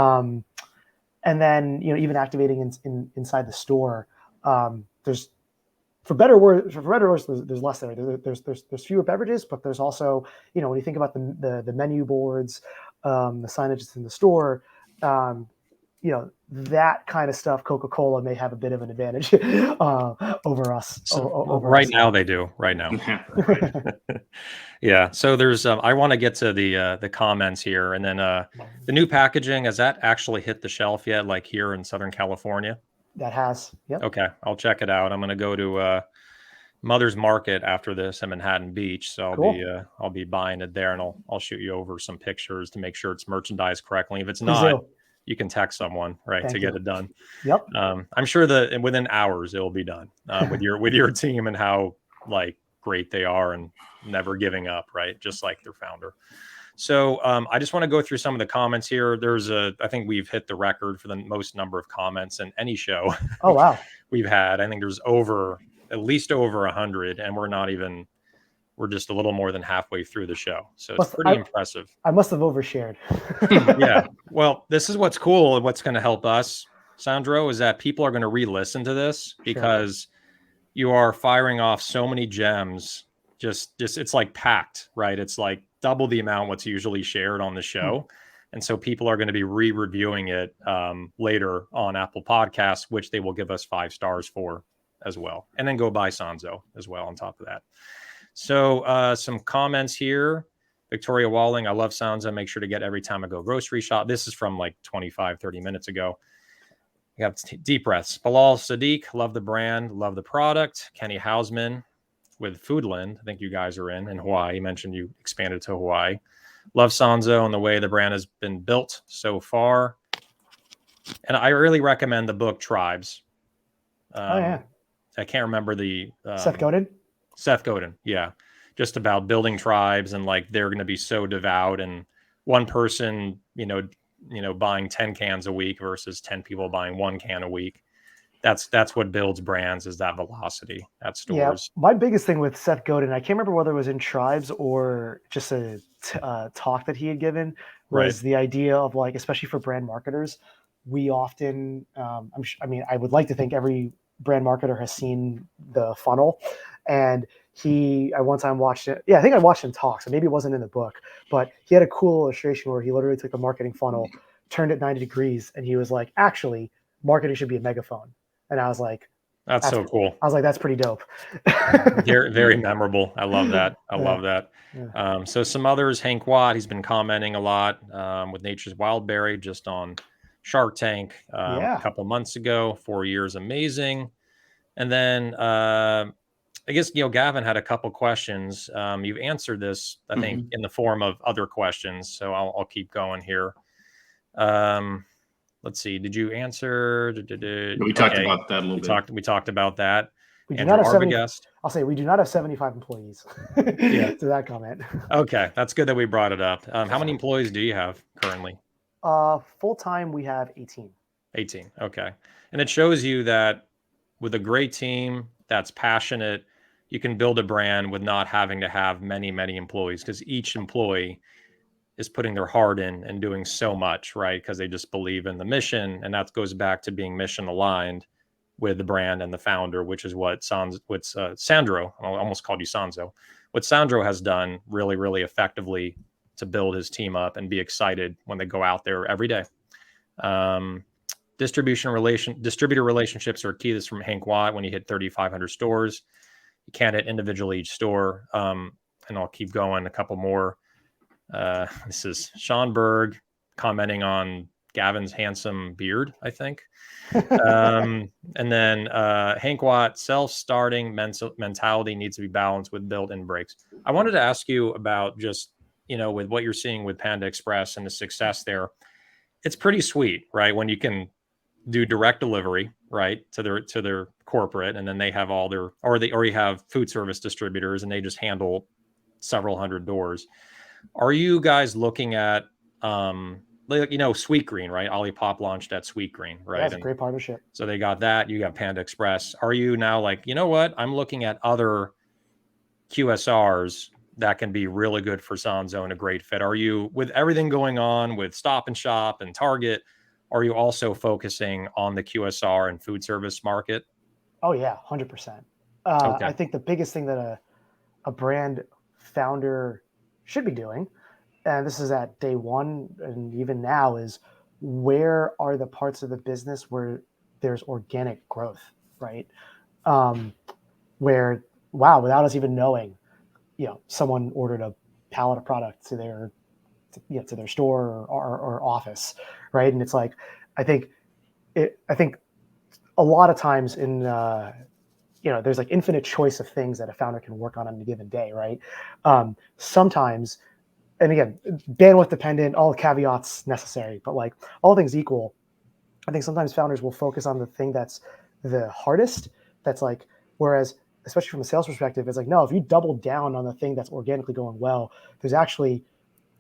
And then even activating inside the store, There's for better or worse, there's less there. There's fewer beverages, but there's also, when you think about the menu boards, the signage that's in the store, that kind of stuff, Coca-Cola may have a bit of an advantage over us. Right now they do. Right now. Right. Yeah. So there's I want to get to the comments here, and then the new packaging, has that actually hit the shelf yet? Like here in Southern California? That has. Yep. Okay, I'll check it out. I'm going to go to Mother's Market after this in Manhattan Beach, so I'll be buying it there, and I'll shoot you over some pictures to make sure it's merchandised correctly. If it's not, you can text someone to get it done. Yep. I'm sure that within hours it will be done with your team and how great they are and never giving up, right? Just like their founder. So I just want to go through some of the comments here. I think we've hit the record for the most number of comments in any show. Oh, wow. We've had. I think there's at least over 100, and we're just a little more than halfway through the show. So it's pretty impressive. I must have overshared. Yeah. Well, this is what's cool and what's going to help us, Sandro, is that people are going to re-listen to this because you are firing off so many gems. Just it's like packed, right? It's like double the amount what's usually shared on the show. And so people are going to be re-reviewing it later on Apple Podcasts, which they will give us 5 stars for as well. And then go buy Sanzo as well on top of that. So some comments here. Victoria Walling, I love Sanzo. Make sure to get every time I go grocery shop. This is from like 25, 30 minutes ago. We have deep breaths. Bilal Sadiq, love the brand, love the product. Kenny Hausman with Foodland. I think you guys are in Hawaii. You mentioned you expanded to Hawaii. Love Sanzo and the way the brand has been built so far. And I really recommend the book Tribes. I can't remember the... Seth Godin? Seth Godin, yeah. Just about building tribes and they're going to be so devout and one person, buying 10 cans a week versus 10 people buying 1 can a week. That's what builds brands, is that velocity at stores. Yeah, my biggest thing with Seth Godin, I can't remember whether it was in Tribes or just a talk that he had given, was the idea of especially for brand marketers, we often, I would like to think every brand marketer has seen the funnel, and I one time watched it. Yeah, I think I watched him talk, so maybe it wasn't in the book, but he had a cool illustration where he literally took a marketing funnel, turned it 90 degrees, and he was like, actually, marketing should be a megaphone. And I was like, that's so cool. I was like, that's pretty dope. Very, very memorable. I love that. Love that. Yeah. So some others, Hank Watt, he's been commenting a lot with Nature's Wildberry just on Shark Tank a couple months ago. 4 years, amazing. And then I guess Gavin had a couple questions. You've answered this, I think, in the form of other questions. So I'll keep going here. Let's see. Did you answer? We talked about that a little bit. We talked about that. We do not have 70, I'll say we do not have 75 employees. To that comment. Okay, that's good that we brought it up. How many employees do you have currently? Full time, we have 18. 18. Okay, and it shows you that with a great team that's passionate, you can build a brand with not having to have many employees, because each employee is putting their heart in and doing so much, right? Because they just believe in the mission, and that goes back to being mission aligned with the brand and the founder, which is what Sandro, I almost called you Sanzo, what Sandro has done really effectively to build his team up and be excited when they go out there every day. Distributor relationships are key. This is from Hank Watt. When you hit 3,500 stores, you can't hit individually each store. And I'll keep going. A couple more. This is Sean Berg commenting on Gavin's handsome beard, I think. And then Hank Watt, self-starting mentality needs to be balanced with built-in breaks. I wanted to ask you about just, with what you're seeing with Panda Express and the success there. It's pretty sweet, right? When you can do direct delivery, right, to their corporate, and then they have all their, or you have food service distributors and they just handle several hundred doors. Are you guys looking at, Sweetgreen, right? Olipop launched at Sweetgreen, right? That's a great partnership. So they got that. You got Panda Express. Are you now what? I'm looking at other QSRs that can be really good for Sanzo and a great fit. Are you, with everything going on with Stop and Shop and Target, are you also focusing on the QSR and food service market? Oh yeah, 100%. Okay. I think the biggest thing that a brand founder should be doing, and this is at day one and even now, is where are the parts of the business where there's organic growth, right? Um, where, wow, without us even knowing, someone ordered a pallet of product to their, to their store or office, right? And it's like, I think I think a lot of times there's like infinite choice of things that a founder can work on a given day, right? Sometimes, and again, bandwidth dependent, all caveats necessary, but like all things equal, I think sometimes founders will focus on the thing that's the hardest. That's like, whereas, especially from a sales perspective, it's like, no, if you double down on the thing that's organically going well, there's actually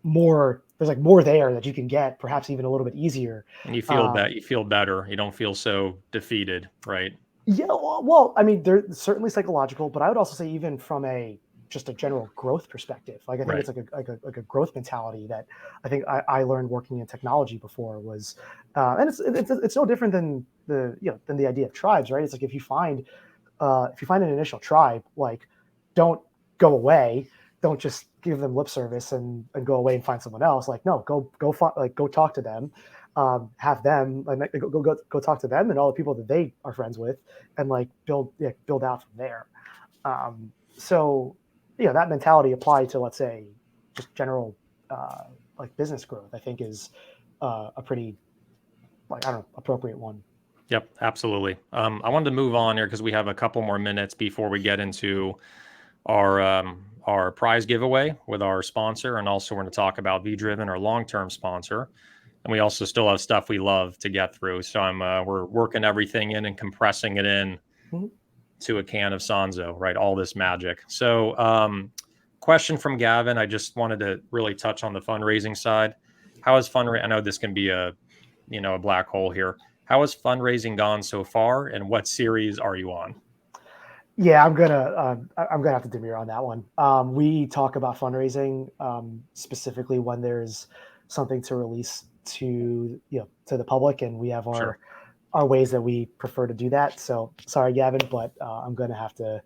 there's like more there that you can get, perhaps even a little bit easier. And you feel you feel better. You don't feel so defeated, right? Yeah, well, I mean, they're certainly psychological, but I would also say even from just a general growth perspective, like I think Right. it's like a growth mentality that I think I learned working in technology before was, and it's no different than than the idea of tribes, right? It's like if you find an initial tribe, like don't go away, don't just give them lip service and go away and find someone else. Like no, go talk to them, have them like go talk to them and all the people that they are friends with, and like build out from there. So that mentality applied to, let's say, just general like business growth, I think is a pretty, like, I don't know, appropriate one. Yep, absolutely. I wanted to move on here because we have a couple more minutes before we get into our prize giveaway with our sponsor, and also we're going to talk about V-Driven, our long-term sponsor, and we also still have stuff we love to get through. So we're working everything in and compressing it in Mhm. to a can of Sanzo, right? All this magic. So, question from Gavin. I just wanted to really touch on the fundraising side. How is fundraising? I know this can be a black hole here. How has fundraising gone so far, and what series are you on? Yeah, I'm gonna have to demur on that one. We talk about fundraising specifically when there's something to release to the public, and we have Sure. our ways that we prefer to do that. So sorry, Gavin, but I'm gonna have to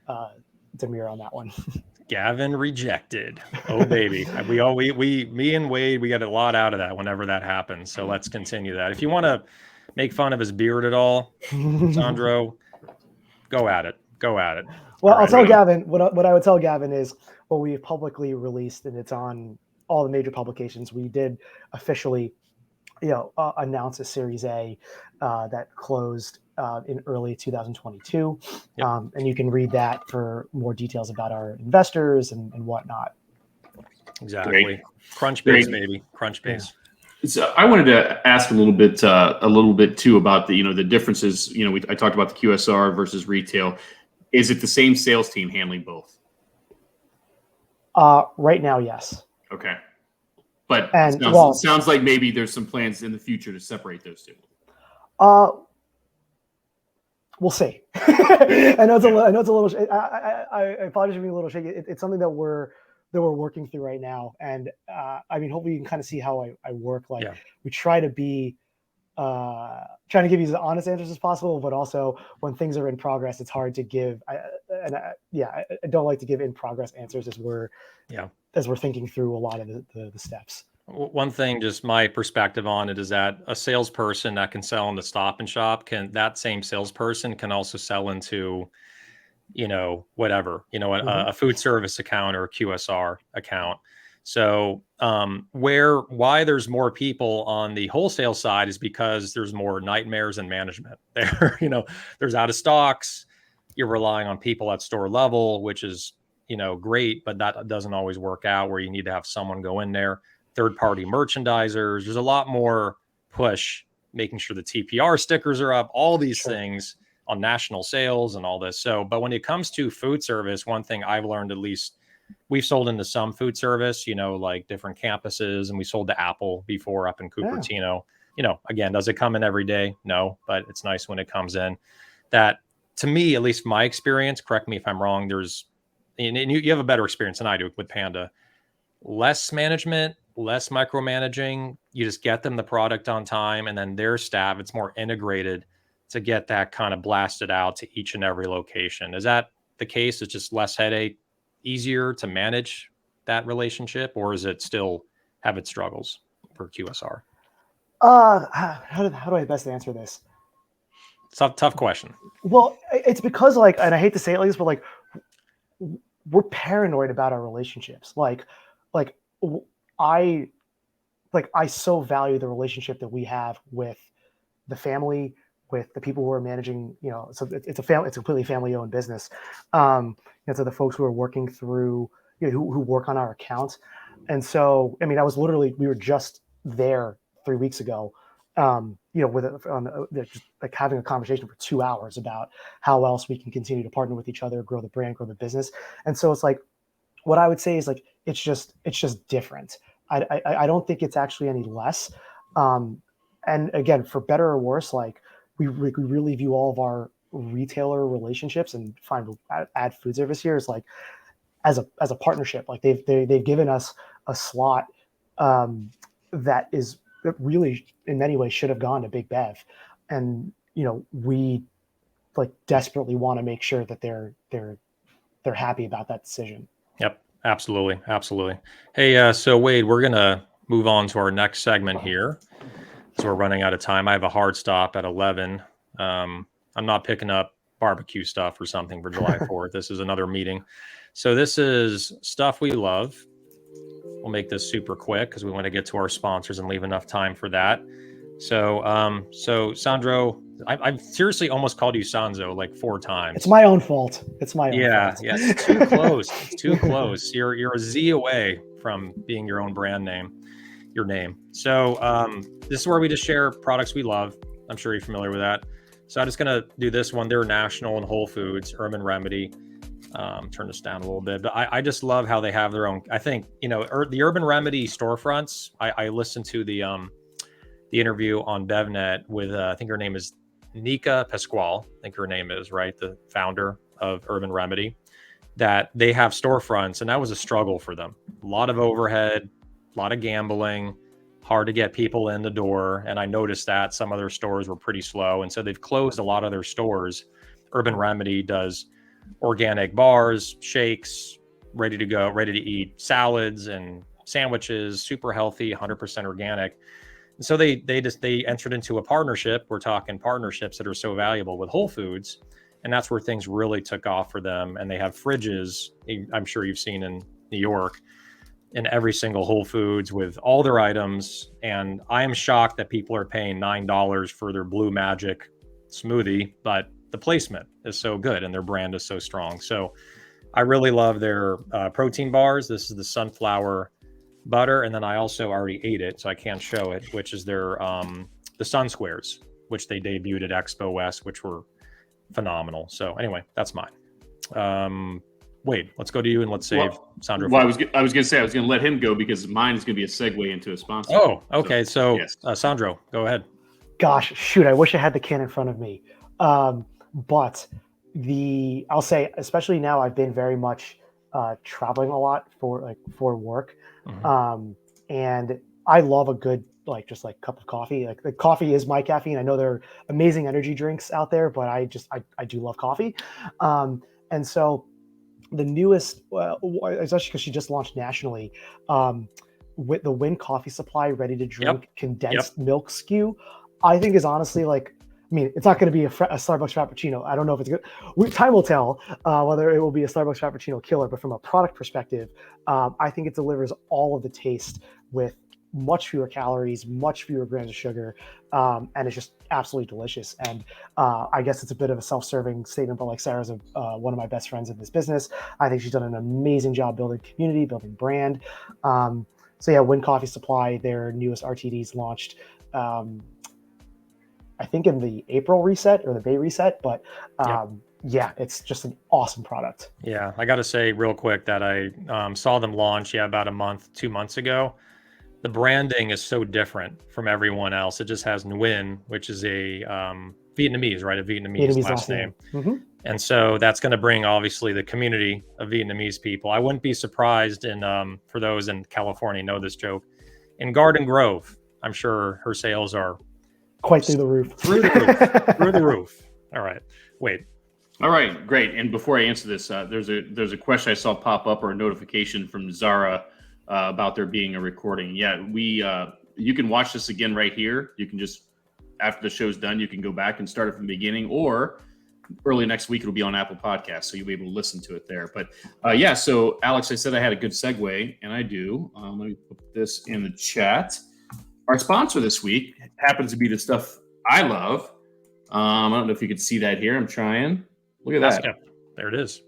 uh, demur on that one. Gavin rejected. Oh baby, me and Wade, we get a lot out of that whenever that happens. So let's continue that. If you want to make fun of his beard at all, Sandro, go at it. Go at it. Well, All I'll right. tell Gavin what I would tell Gavin is what we have publicly released, and it's on all the major publications. We did officially, announce a Series A that closed in early 2022, Yep. and you can read that for more details about our investors and whatnot. Exactly. Great. Crunchbase, Great. baby. Crunchbase. So I wanted to ask a little bit too about the differences. I talked about the QSR versus retail. Is it the same sales team handling both? Right now, yes. Okay, but And it sounds like maybe there's some plans in the future to separate those two. uh, we'll see. I know it's a little. I apologize for being a little shaky. It's something that we're working through right now, and I mean, hopefully you can kind of see how I work. Like we try to be trying to give you as honest answers as possible, but also when things are in progress, it's hard to give. I don't like to give in progress answers as we're thinking through a lot of the steps. One thing, just my perspective on it, is that a salesperson that can sell in the Stop and Shop that same salesperson can also sell into, whatever, a food service account or a QSR account. So why there's more people on the wholesale side is because there's more nightmares in management there. There's out of stocks. You're relying on people at store level, which is, great, but that doesn't always work out, where you need to have someone go in there. Third-party merchandisers. There's a lot more push, making sure the TPR stickers are up, all these things on national sales and all this. So, but when it comes to food service, one thing I've learned, at least, we've sold into some food service, like different campuses, and we sold to Apple before up in Cupertino. Again, does it come in every day? No, but it's nice when it comes in. That, to me, at least my experience, correct me if I'm wrong, and you have a better experience than I do with Panda, less management, less micromanaging. You just get them the product on time, and then their staff, it's more integrated to get that kind of blasted out to each and every location. Is that the case? It's just less headache, easier to manage that relationship, or is it still have its struggles for QSR? How do I best answer this? It's a tough question. Well, it's because like, and I hate to say it like this, but like we're paranoid about our relationships. Like I I so value the relationship that we have with the family, with the people who are managing. So it's a family, it's a completely family owned business. So the folks who are working through, who work on our accounts. And so, I mean, we were just there 3 weeks ago, just like having a conversation for 2 hours about how else we can continue to partner with each other, grow the brand, grow the business. And so it's like, what I would say is like, it's just different. I don't think it's actually any less. And again, for better or worse, like we really view all of our retailer relationships and add food service here is like as a partnership. Like they've given us a slot that really in many ways should have gone to Big Bev, and we like desperately want to make sure that they're happy about that decision. Yep, absolutely. Hey, so Wade, we're gonna move on to our next segment here. So we're running out of time. I have a hard stop at 11. I'm not picking up barbecue stuff or something for July 4th. This is another meeting. So this is stuff we love. We'll make this super quick because we want to get to our sponsors and leave enough time for that. So Sandro, I've seriously almost called you Sanzo like 4 times. It's my own fault. Yeah, it's too close. It's too close. You're a Z away from being your own brand name, your name. So this is where we just share products we love. I'm sure you're familiar with that. So I'm just gonna do this one. They're national and Whole Foods, Urban Remedy. Turn this down a little bit, but I just love how they have their own. I think the Urban Remedy storefronts. I listened to the interview on BevNet with I think her name is Nika Pasquale. I think her name is right, the founder of Urban Remedy. That they have storefronts, and that was a struggle for them. A lot of overhead, a lot of gambling, hard to get people in the door. And I noticed that some of their stores were pretty slow, and so they've closed a lot of their stores. Urban Remedy does organic bars, shakes, ready to go, ready to eat salads and sandwiches, super healthy, 100% organic. And so they entered into a partnership. We're talking partnerships that are so valuable with Whole Foods, and that's where things really took off for them. And they have fridges, I'm sure you've seen in New York, in every single Whole Foods with all their items. And I am shocked that people are paying $9 for their Blue Magic smoothie, but the placement is so good and their brand is so strong. So I really love their protein bars. This is the sunflower butter, and then I also already ate it, so I can't show it, which is their the Sun Squares, which they debuted at Expo West, which were phenomenal. So anyway, that's mine. Wade, let's go to you and let's save Sandro. Well, I was gonna say I was gonna let him go because mine is gonna be a segue into a sponsor. Oh, okay. So yes. Sandro, go ahead. Gosh, shoot! I wish I had the can in front of me. But I'll say, especially now, I've been very much traveling a lot for work. Mm-hmm. And I love a good just cup of coffee. Like the coffee is my caffeine. I know there are amazing energy drinks out there, but I do love coffee. And so the newest, especially because she just launched nationally, with the Win Coffee Supply ready to drink condensed milk SKU, I think is honestly it's not going to be a Starbucks Frappuccino. I don't know if it's good. Time will tell whether it will be a Starbucks Frappuccino killer. But from a product perspective, I think it delivers all of the taste with much fewer calories, much fewer grams of sugar, and it's just absolutely delicious. And I guess it's a bit of a self-serving statement, but Sarah's one of my best friends in this business. I think she's done an amazing job building community, building brand. So yeah, Win Coffee Supply, their newest RTDs launched. I think in the April reset or the May reset, but yeah, it's just an awesome product. Yeah, I got to say real quick that I saw them launch about 2 months ago. The branding is so different from everyone else. It just has Nguyen, which is a Vietnamese, right? A Vietnamese last name. Mm-hmm. And so that's going to bring obviously the community of Vietnamese people. I wouldn't be surprised for those in California know this joke. In Garden Grove, I'm sure her sales are quite through the roof. Through the roof. Through the roof. All right. Wait. All right, great. And before I answer this, there's a question I saw pop up or a notification from Zara about there being a recording. Yeah, you can watch this again right here. You can just, after the show's done, you can go back and start it from the beginning, or early next week it'll be on Apple Podcasts, so you'll be able to listen to it there. But yeah, so Alex, I said I had a good segue, and I do. Let me put this in the chat. Our sponsor this week happens to be the stuff I love. I don't know if you can see that here. I'm trying. Look at that. Haskell. There it is.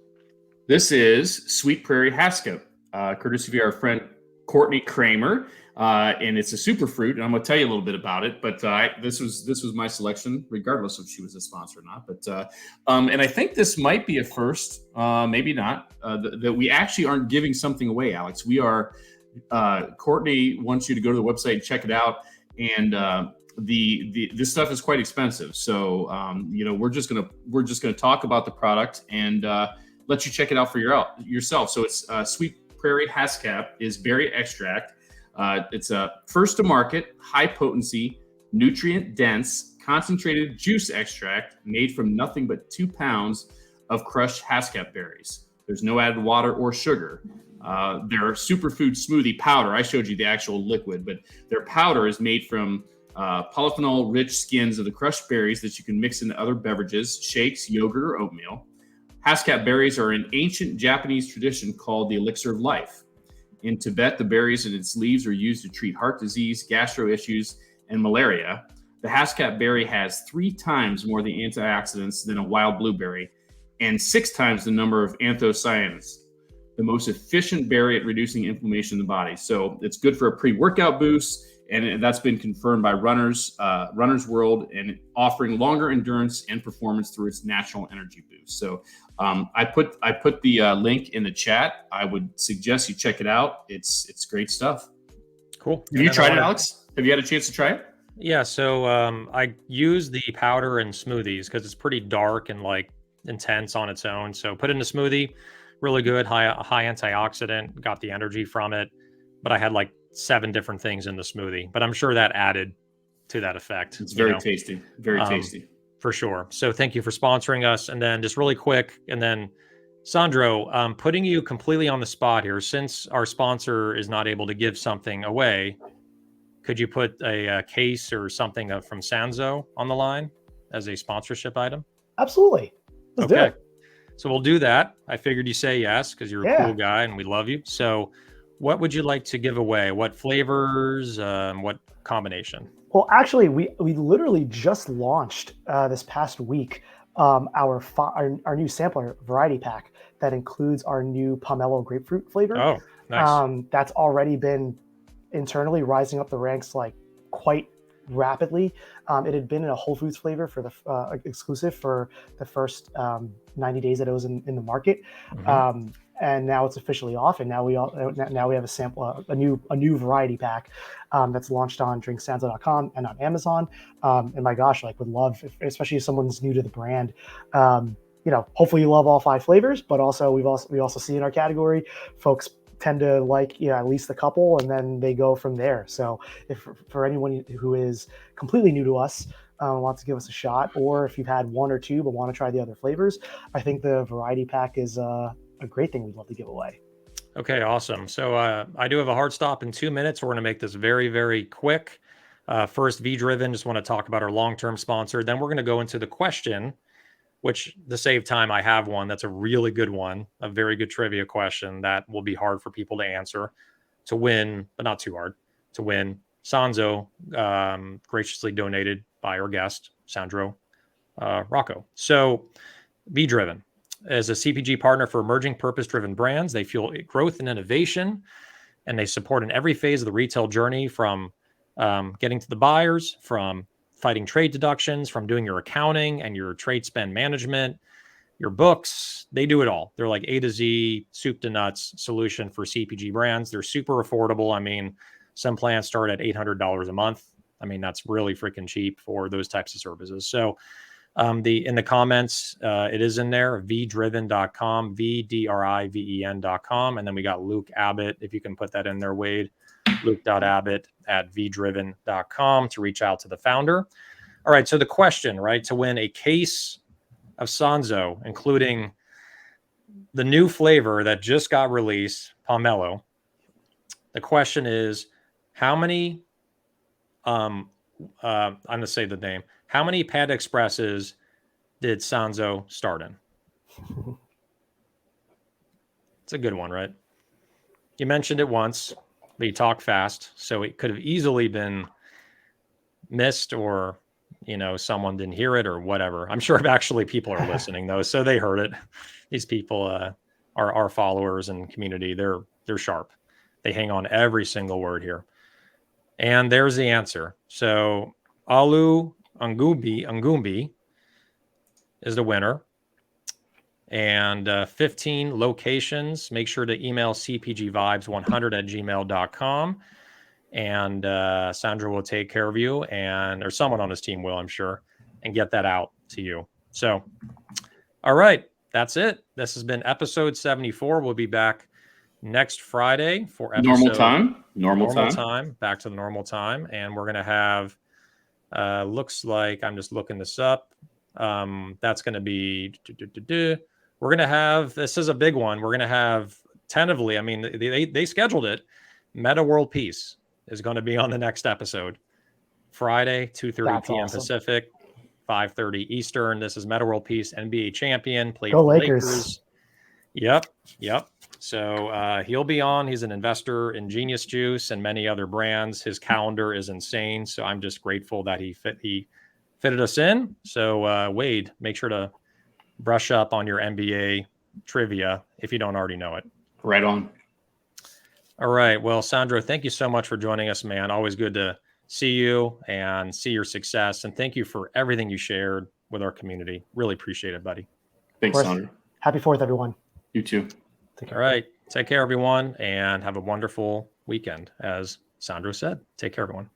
This is Sweet Prairie Haskell, courtesy of our friend Courtney Kramer, and it's a superfruit. And I'm going to tell you a little bit about it. But this was my selection, regardless if she was a sponsor or not. But and I think this might be a first, maybe not, that we actually aren't giving something away, Alex. We are. Courtney wants you to go to the website and check it out, and this stuff is quite expensive. So we're just gonna talk about the product and let you check it out for yourself. So it's Sweet Prairie Haskell is berry extract. It's a first to market, high potency, nutrient dense, concentrated juice extract made from nothing but 2 pounds of crushed Haskell berries. There's no added water or sugar. Their superfood smoothie powder, I showed you the actual liquid, but their powder is made from polyphenol-rich skins of the crushed berries that you can mix into other beverages, shakes, yogurt, or oatmeal. Haskell berries are an ancient Japanese tradition called the elixir of life. In Tibet, the berries and its leaves are used to treat heart disease, gastro issues, and malaria. The Haskell berry has 3 times more the antioxidants than a wild blueberry and 6 times the number of anthocyanins, the most efficient berry at reducing inflammation in the body. So it's good for a pre-workout boost, and that's been confirmed by Runner's World, and offering longer endurance and performance through its natural energy boost. So I put the link in the chat. I would suggest you check it out. It's great stuff. Cool. Have you tried it, Alex? Have you had a chance to try it? Yeah. So I use the powder in smoothies because it's pretty dark and like intense on its own. So put it in a smoothie. Really good, high antioxidant, got the energy from it, but I had like 7 different things in the smoothie, but I'm sure that added to that effect. It's very tasty, very tasty. For sure. So thank you for sponsoring us. And then just really quick, and then Sandro, putting you completely on the spot here, since our sponsor is not able to give something away, could you put a case or something from Sanzo on the line as a sponsorship item? Absolutely. Let's do it. So we'll do that. I figured you say yes because you're a cool guy and we love you. So what would you like to give away? What flavors? What combination? Well, actually, we literally just launched this past week our new sampler variety pack that includes our new pomelo grapefruit flavor. Oh, nice. That's already been internally rising up the ranks like quite rapidly. It had been in a Whole Foods flavor for the exclusive for the first 90 days that it was in the market. Mm-hmm. And now it's officially off, and now we have a sample, a new variety pack that's launched on drinksanzo.com and on Amazon. And my gosh, like would love, especially if someone's new to the brand, hopefully you love all 5 flavors, but also we also see in our category, folks tend to like at least a couple, and then they go from there. So if for anyone who is completely new to us, wants to give us a shot, or if you've had 1 or 2 but want to try the other flavors, I think the variety pack is a great thing we'd love to give away. Okay, awesome. So I do have a hard stop in 2 minutes. We're going to make this very, very quick. First, V-Driven, just want to talk about our long-term sponsor. Then we're going to go into the question, which to save time, I have one that's a really good one, a very good trivia question that will be hard for people to answer, to win, but not too hard, to win. Sanzo graciously donated by our guest, Sandro Roco. So V-Driven is a CPG partner for emerging purpose-driven brands. They fuel growth and innovation, and they support in every phase of the retail journey, from getting to the buyers, from fighting trade deductions, from doing your accounting and your trade spend management, your books. They do it all. They're like A to Z, soup to nuts solution for CPG brands. They're super affordable. I mean, some plans start at $800 a month. I mean, that's really freaking cheap for those types of services. So in the comments, it is in there, vdriven.com, VDRIVEN.com. And then we got Luke Abbott, if you can put that in there, Wade, Luke.Abbott at vdriven.com to reach out to the founder. All right. So the question, right, to win a case of Sanzo, including the new flavor that just got released, pomelo. The question is, how many? I'm gonna say the name. How many Panda Expresses did Sanzo start in? It's a good one, right? You mentioned it once, but you talk fast, so it could have easily been missed, or someone didn't hear it or whatever. I'm sure actually people are listening though, so they heard it. These people are our followers and community. They're sharp. They hang on every single word here. And there's the answer. So Alu Angumbi is the winner. And 15 locations. Make sure to email cpgvibes100@gmail.com. And Sandro will take care of you, or someone on his team will, I'm sure, and get that out to you. So, all right, that's it. This has been episode 74. We'll be back next Friday for episode normal time, back to the normal time. And we're going to have, looks like, I'm just looking this up. That's going to be, we're going to have, this is a big one. We're going to have tentatively, I mean, they scheduled it, Meta World Peace is going to be on the next episode. Friday, 2:30 p.m. Awesome. Pacific, 5:30 Eastern. This is Meta World Peace, NBA champion, played Go for Lakers. Yep. So he'll be on. He's an investor in Genius Juice and many other brands. His calendar is insane. So I'm just grateful that he fitted us in. So Wade, make sure to brush up on your NBA trivia if you don't already know it. Right on. All right. Well, Sandro, thank you so much for joining us, man. Always good to see you and see your success. And thank you for everything you shared with our community. Really appreciate it, buddy. Thanks, Sandro. Happy 4th, everyone. You too. All right. Take care, everyone, and have a wonderful weekend. As Sandro said, take care, everyone.